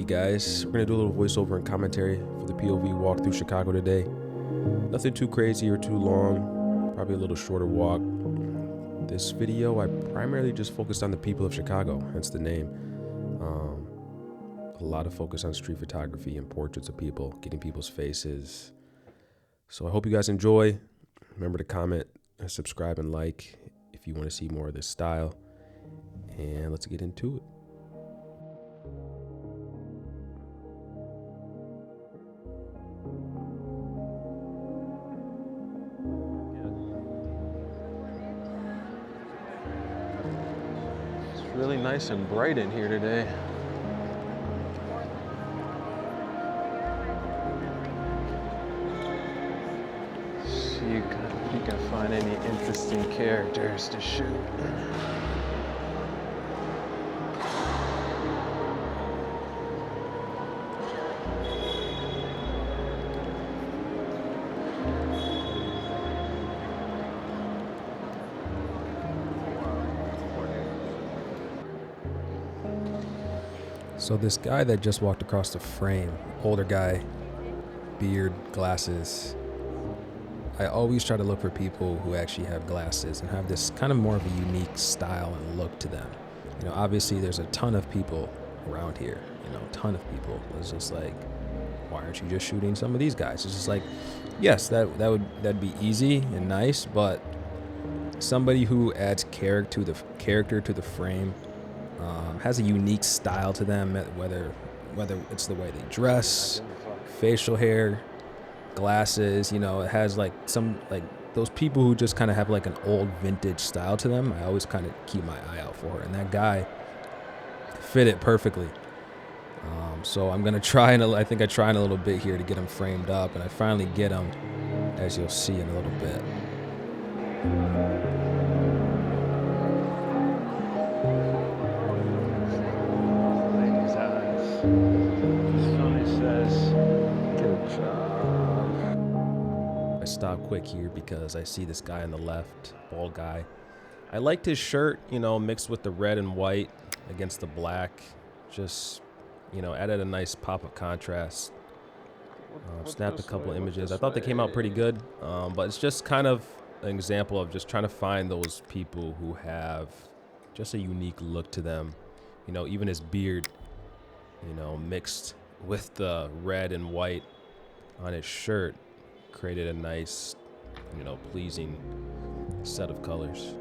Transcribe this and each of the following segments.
guys. We're gonna do a little voiceover and commentary for the POV walk through Chicago today. Nothing too crazy or too long, probably a little shorter walk. This video, I primarily just focused on the people of Chicago, hence the name. A lot of focus on street photography and portraits of people, getting people's faces. So I hope you guys enjoy. Remember to comment, subscribe, and like if you want to see more of this style. And let's get into it. It's really nice and bright in here today. See if you can find any interesting characters to shoot. So this guy that just walked across the frame, older guy, beard, glasses. I always try to look for people who actually have glasses and have this kind of more of a unique style and look to them. You know, obviously there's a ton of people around here, a ton of people. It's just like, why aren't you just shooting some of these guys? It's just like, yes, that'd be easy and nice, but somebody who adds character to the frame, has a unique style to them, whether it's the way they dress, facial hair, glasses, it has like those people who just kind of have like an old vintage style to them. I always kind of keep my eye out for, and that guy fit it perfectly. So I'm gonna try, and I think I tried a little bit here to get him framed up, and I finally get him, as you'll see in a little bit. Sony says, good job. I stop quick here because I see this guy on the left, bald guy. I liked his shirt, mixed with the red and white against the black. Just, added a nice pop of contrast. Snapped a couple of images. I thought they came out pretty good, but it's just kind of an example of just trying to find those people who have just a unique look to them. Even his beard, mixed with the red and white on his shirt created a nice, pleasing set of colors.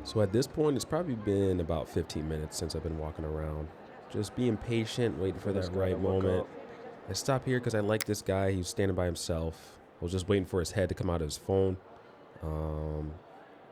So at this point, it's probably been about 15 minutes since I've been walking around. Just being patient, waiting for that right moment. I stopped here because I like this guy. He was standing by himself. I was just waiting for his head to come out of his phone.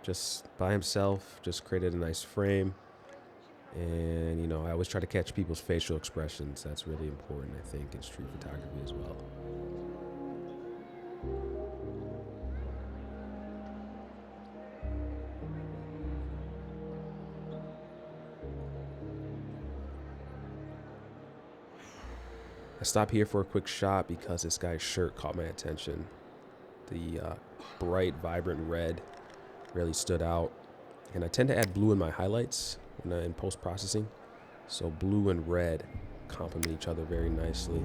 Just by himself, just created a nice frame. And, I always try to catch people's facial expressions. That's really important, I think, in street photography as well. I stopped here for a quick shot because this guy's shirt caught my attention. The bright, vibrant red really stood out. And I tend to add blue in my highlights in post-processing. So blue and red complement each other very nicely.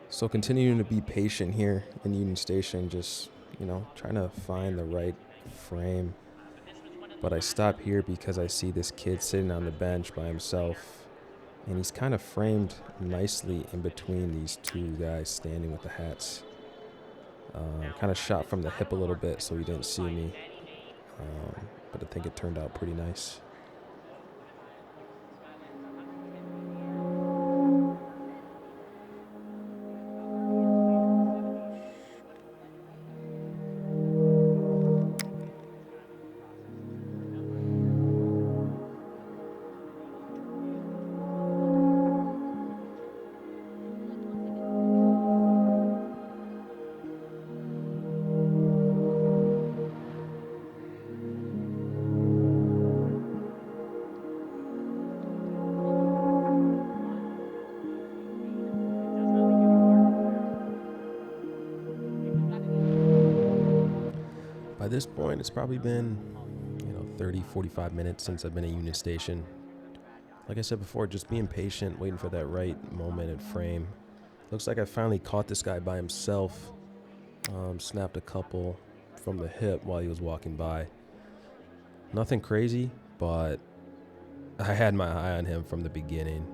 So continuing to be patient here in Union Station, just, trying to find the right frame. But I stop here because I see this kid sitting on the bench by himself, and he's kind of framed nicely in between these two guys standing with the hats. Kind of shot from the hip a little bit so he didn't see me, but I think it turned out pretty nice. By this point, it's probably been, 30, 45 minutes since I've been at Union Station. Like I said before, just being patient, waiting for that right moment and frame. Looks like I finally caught this guy by himself. Snapped a couple from the hip while he was walking by. Nothing crazy, but I had my eye on him from the beginning.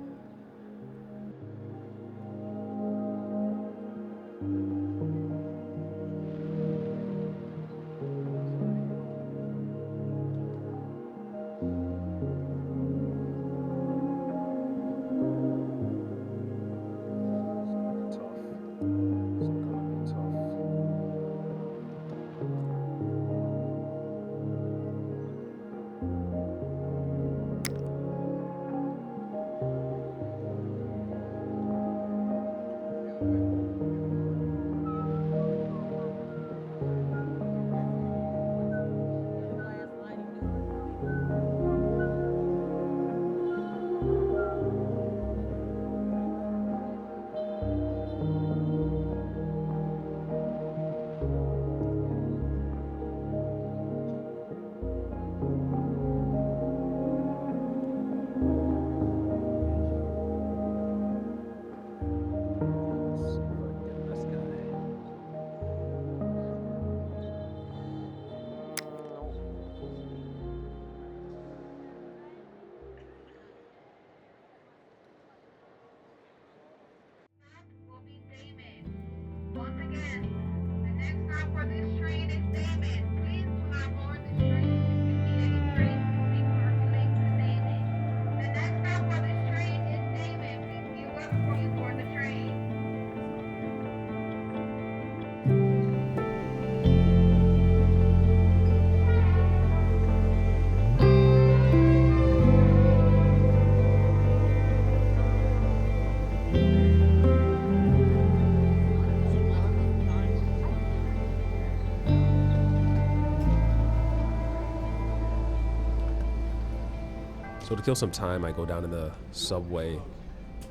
So to kill some time, I go down in the subway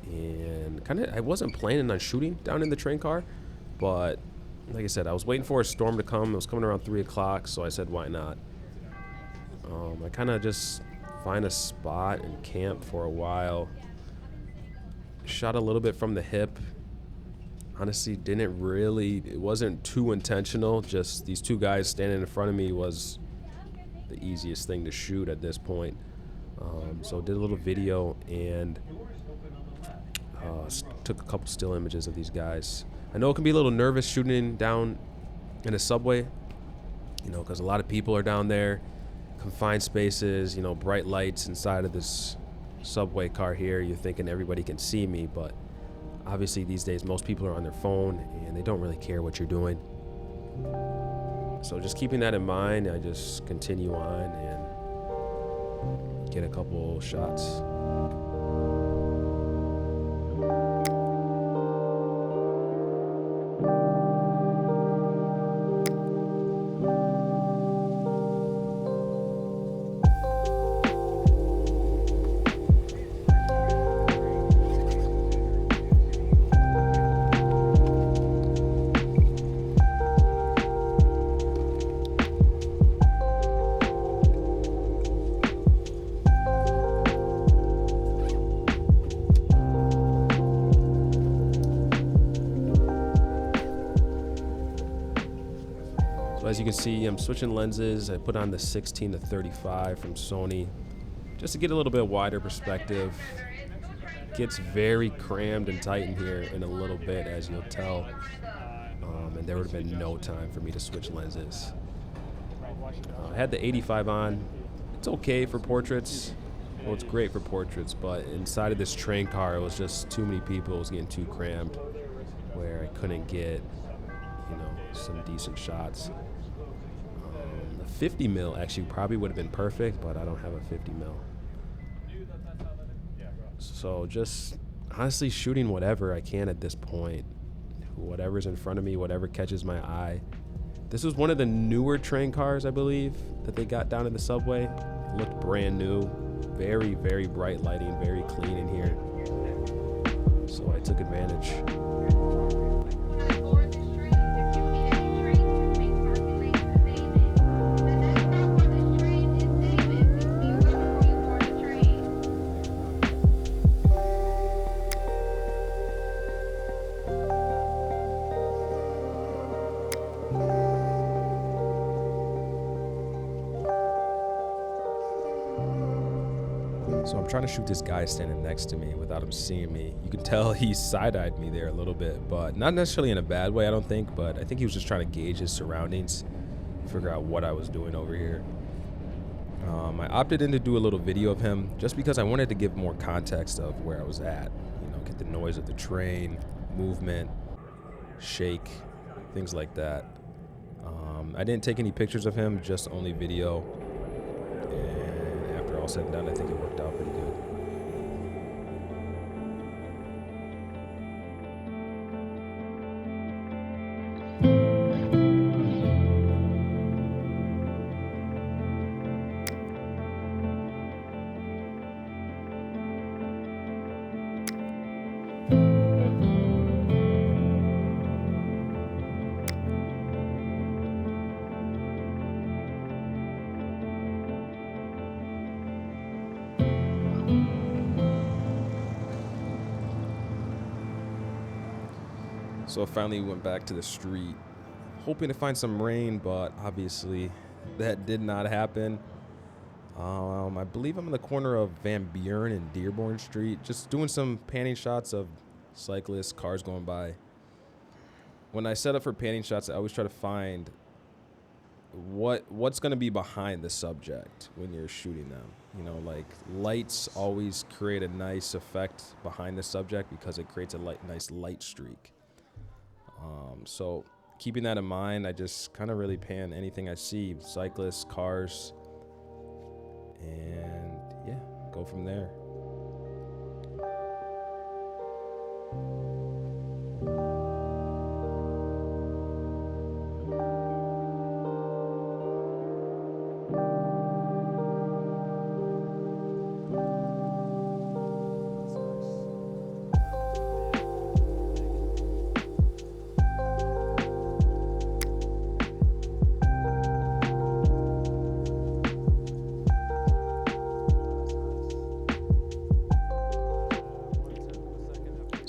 and I wasn't planning on shooting down in the train car, but like I said, I was waiting for a storm to come. It was coming around 3 o'clock, so I said, why not? I kind of just find a spot and camp for a while. Shot a little bit from the hip. honestly it wasn't too intentional. Just these two guys standing in front of me was the easiest thing to shoot at this point. So did a little video and took a couple still images of these guys. I know it can be a little nervous shooting down in a subway, you know, because a lot of people are down there, confined spaces, you know, bright lights inside of this subway car here. You're thinking everybody can see me, but obviously these days most people are on their phone and they don't really care what you're doing. So just keeping that in mind, I just continue on and get a couple shots. As you can see, I'm switching lenses. I put on the 16 to 35 from Sony just to get a little bit wider perspective. Gets very crammed and tight in here in a little bit, as you'll tell. And there would have been no time for me to switch lenses. I had the 85 on. It's okay for portraits. Well, it's great for portraits, but inside of this train car, it was just too many people. It was getting too crammed where I couldn't get, you know, some decent shots. 50 mil actually probably would have been perfect, but I don't have a 50 mil. So just honestly shooting whatever I can at this point. Whatever's in front of me, whatever catches my eye. This was one of the newer train cars, I believe, that they got down in the subway. It looked brand new. Very, very bright lighting, very clean in here. So I took advantage. So I'm trying to shoot this guy standing next to me without him seeing me. You can tell he side-eyed me there a little bit, but not necessarily in a bad way, I don't think, but I think he was just trying to gauge his surroundings, figure out what I was doing over here. I opted in to do a little video of him just because I wanted to give more context of where I was at. You know, get the noise of the train, movement, shake, things like that. I didn't take any pictures of him, just only video. And after all said and done, I think it worked out pretty good. So I finally went back to the street, hoping to find some rain, but obviously that did not happen. I believe I'm in the corner of Van Buren and Dearborn Street, just doing some panning shots of cyclists, cars going by. When I set up for panning shots, I always try to find what's going to be behind the subject when you're shooting them. You know, like lights always create a nice effect behind the subject because it creates a nice light streak. So keeping that in mind, I just kind of really pan anything I see, cyclists, cars, and yeah, go from there.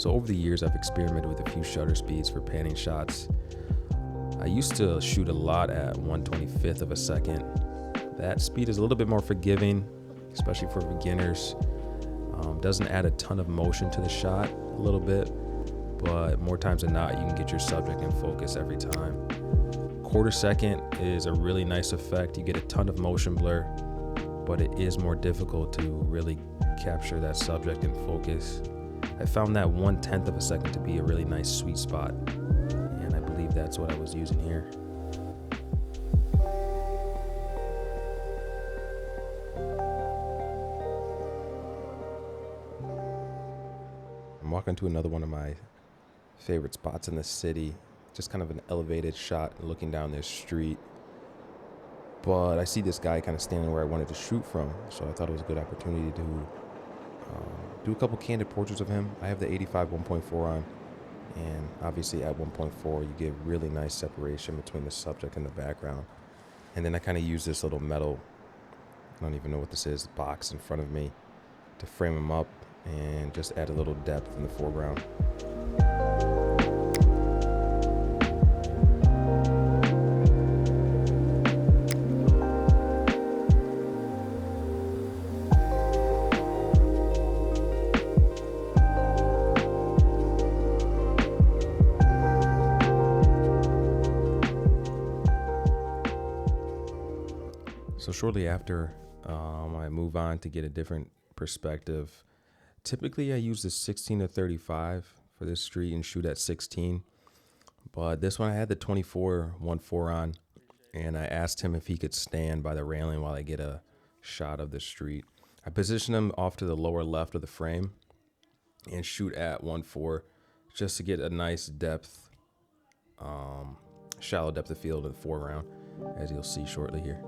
So over the years, I've experimented with a few shutter speeds for panning shots. I used to shoot a lot at 1/25th of a second. That speed is a little bit more forgiving, especially for beginners. Doesn't add a ton of motion to the shot, a little bit, but more times than not, you can get your subject in focus every time. 1/4 second is a really nice effect. You get a ton of motion blur, but it is more difficult to really capture that subject in focus. I found that 1/10 of a second to be a really nice sweet spot, and I believe that's what I was using here. I'm walking to another one of my favorite spots in the city, just kind of an elevated shot looking down this street. But I see this guy kind of standing where I wanted to shoot from, so I thought it was a good opportunity to do a couple candid portraits of him. I have the 85 1.4 on, and obviously at 1.4 you get really nice separation between the subject and the background. And then I kind of use this little metal, I don't even know what this is, box in front of me to frame him up and just add a little depth in the foreground. So shortly after, I move on to get a different perspective. Typically, I use the 16-35 for this street and shoot at 16. But this one, I had the 24-1.4 on, and I asked him if he could stand by the railing while I get a shot of the street. I position him off to the lower left of the frame and shoot at 1.4 just to get a nice depth, shallow depth of field in the foreground, as you'll see shortly here.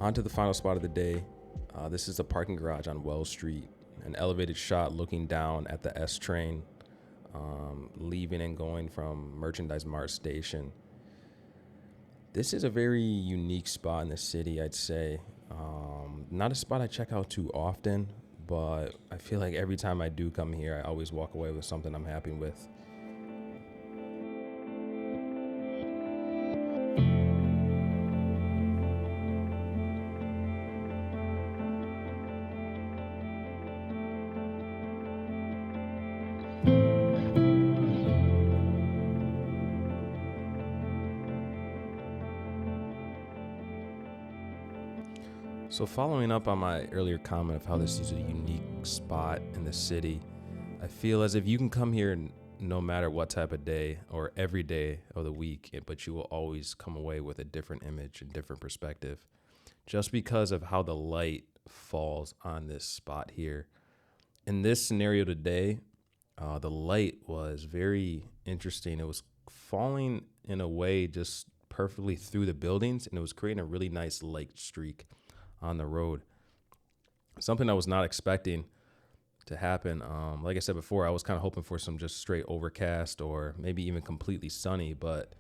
On to the final spot of the day. This is a parking garage on Wells Street, an elevated shot looking down at the S train, leaving and going from Merchandise Mart Station. This is a very unique spot in the city, I'd say. Not a spot I check out too often, but I feel like every time I do come here, I always walk away with something I'm happy with. So following up on my earlier comment of how this is a unique spot in the city, I feel as if you can come here no matter what type of day or every day of the week, but you will always come away with a different image and different perspective just because of how the light falls on this spot here. In this scenario today, the light was very interesting. It was falling in a way just perfectly through the buildings, and it was creating a really nice light streak on the road. Something I was not expecting to happen. Like I said before, I was kind of hoping for some just straight overcast or maybe even completely sunny, but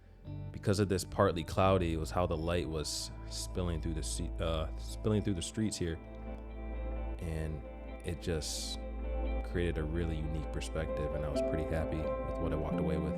because of this partly cloudy, it was how the light was spilling through the streets here, and it just created a really unique perspective, and I was pretty happy with what I walked away with.